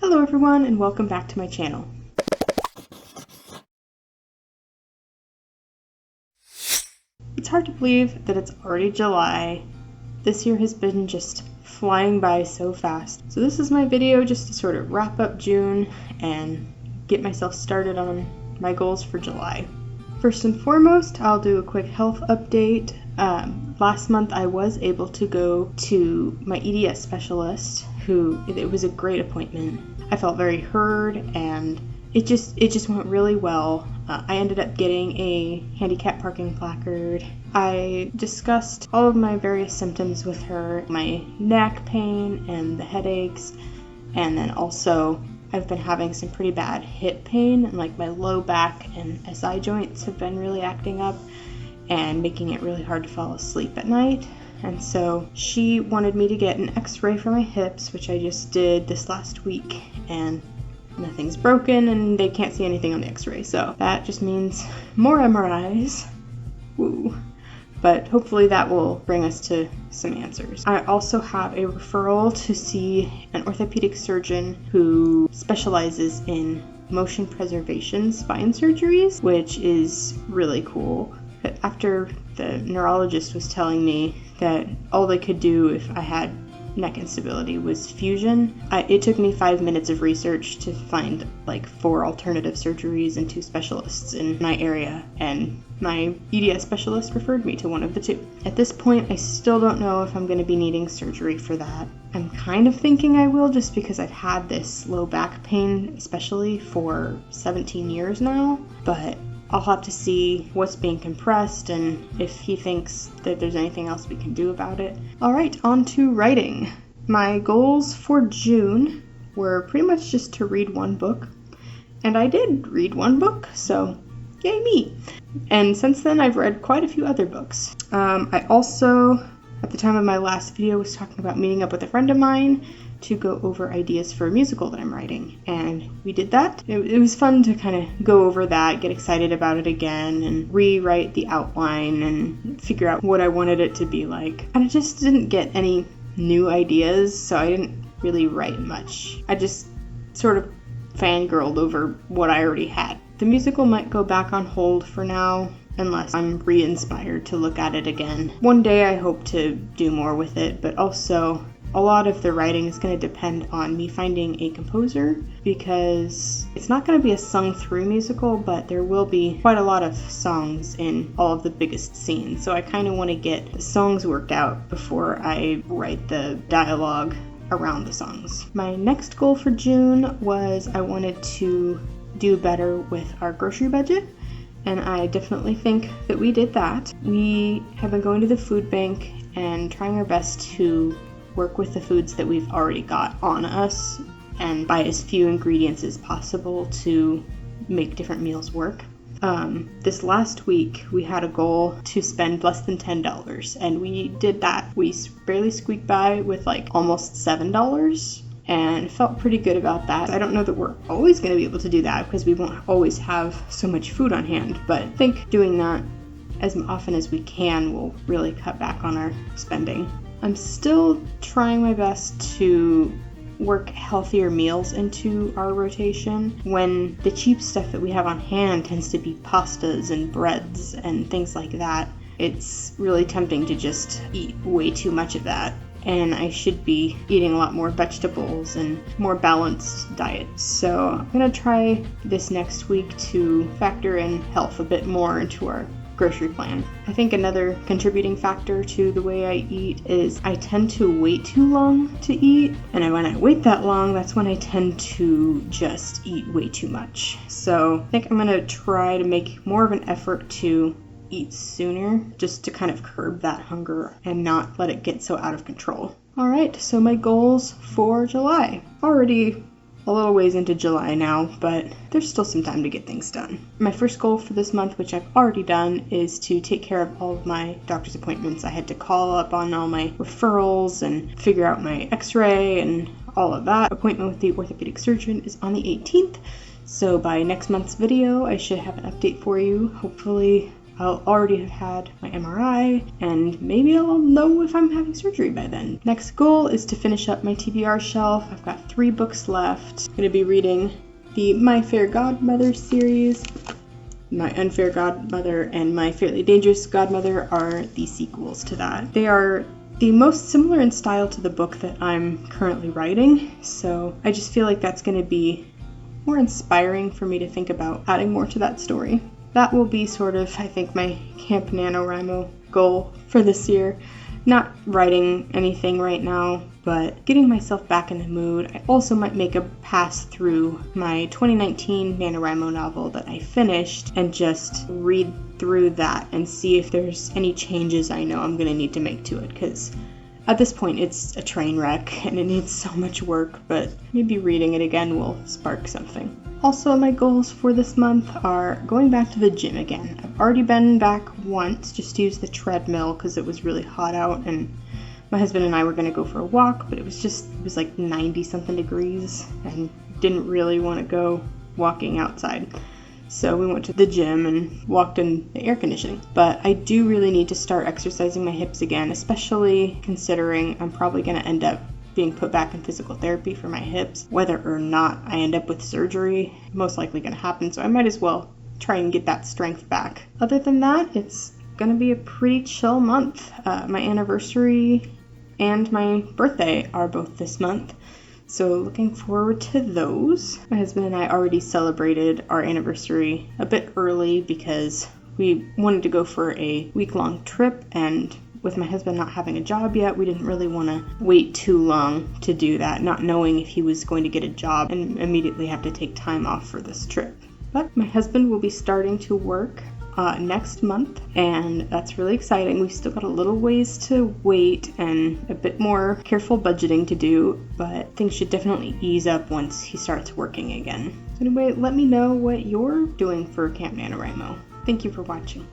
Hello everyone and welcome back to my channel. It's hard to believe that it's already July. This year has been just flying by so fast. So this is my video just to sort of wrap up June and get myself started on my goals for July. First and foremost, I'll do a quick health update. Last month I was able to go to my EDS specialist, it was a great appointment. I felt very heard and it just went really well. I ended up getting a handicap parking placard. I discussed all of my various symptoms with her, my neck pain and the headaches, and then also I've been having some pretty bad hip pain, and like my low back and SI joints have been really acting up and making it really hard to fall asleep at night. And so she wanted me to get an x-ray for my hips, which I just did this last week, and nothing's broken and they can't see anything on the x-ray. So that just means more MRIs. Woo. But hopefully that will bring us to some answers. I also have a referral to see an orthopedic surgeon who specializes in motion preservation spine surgeries, which is really cool. But after the neurologist was telling me that all they could do if I had neck instability was fusion, it took me 5 minutes of research to find like 4 alternative surgeries and 2 specialists in my area, and my EDS specialist referred me to one of the 2. At this point, I still don't know if I'm going to be needing surgery for that. I'm kind of thinking I will, just because I've had this low back pain especially for 17 years now, but I'll have to see what's being compressed and if he thinks that there's anything else we can do about it. Alright, on to writing. My goals for June were pretty much just to read 1 book, and I did read 1 book, so yay me! And since then I've read quite a few other books. I also, at the time of my last video, was talking about meeting up with a friend of mine to go over ideas for a musical that I'm writing, and we did that. It was fun to kind of go over that, get excited about it again, and rewrite the outline and figure out what I wanted it to be like. And I just didn't get any new ideas, so I didn't really write much. I just sort of fangirled over what I already had. The musical might go back on hold for now, unless I'm re-inspired to look at it again. One day I hope to do more with it, but also a lot of the writing is going to depend on me finding a composer, because it's not going to be a sung-through musical, but there will be quite a lot of songs in all of the biggest scenes. So I kind of want to get the songs worked out before I write the dialogue around the songs. My next goal for June was I wanted to do better with our grocery budget, and I definitely think that we did that. We have been going to the food bank and trying our best to work with the foods that we've already got on us and buy as few ingredients as possible to make different meals work. This last week we had a goal to spend less than $10, and we did that. We barely squeaked by with like almost $7 and felt pretty good about that. I don't know that we're always going to be able to do that because we won't always have so much food on hand, but I think doing that as often as we can will really cut back on our spending. I'm still trying my best to work healthier meals into our rotation when the cheap stuff that we have on hand tends to be pastas and breads and things like that. It's really tempting to just eat way too much of that, and I should be eating a lot more vegetables and more balanced diet. So I'm gonna try this next week to factor in health a bit more into our grocery plan. I think another contributing factor to the way I eat is I tend to wait too long to eat, and when I wait that long, that's when I tend to just eat way too much. So I think I'm gonna try to make more of an effort to eat sooner, just to kind of curb that hunger and not let it get so out of control. Alright, so my goals for July. Already a little ways into July now, but there's still some time to get things done. My first goal for this month, which I've already done, is to take care of all of my doctor's appointments. I had to call up on all my referrals and figure out my x-ray and all of that. Appointment with the orthopedic surgeon is on the 18th, so by next month's video I should have an update for you. Hopefully I'll already have had my MRI, and maybe I'll know if I'm having surgery by then. Next goal is to finish up my TBR shelf. I've got 3 books left. I'm going to be reading the My Fair Godmother series. My Unfair Godmother and My Fairly Dangerous Godmother are the sequels to that. They are the most similar in style to the book that I'm currently writing, so I just feel like that's going to be more inspiring for me to think about adding more to that story. That will be sort of, I think, my Camp NaNoWriMo goal for this year. Not writing anything right now, but getting myself back in the mood. I also might make a pass through my 2019 NaNoWriMo novel that I finished and just read through that and see if there's any changes I know I'm going to need to make to it, because at this point it's a train wreck and it needs so much work, but maybe reading it again will spark something. Also, my goals for this month are going back to the gym again. I've already been back once just to use the treadmill because it was really hot out, and my husband and I were going to go for a walk, but it was like 90 something degrees and didn't really want to go walking outside. So we went to the gym and walked in the air conditioning. But I do really need to start exercising my hips again, especially considering I'm probably going to end up being put back in physical therapy for my hips. Whether or not I end up with surgery, most likely going to happen, so I might as well try and get that strength back. Other than that, it's going to be a pretty chill month. My anniversary and my birthday are both this month, so looking forward to those. My husband and I already celebrated our anniversary a bit early because we wanted to go for a week-long trip, and with my husband not having a job yet, we didn't really want to wait too long to do that, not knowing if he was going to get a job and immediately have to take time off for this trip. But my husband will be starting to work next month, and that's really exciting. We've still got a little ways to wait and a bit more careful budgeting to do, but things should definitely ease up once he starts working again. Anyway, let me know what you're doing for Camp NaNoWriMo. Thank you for watching.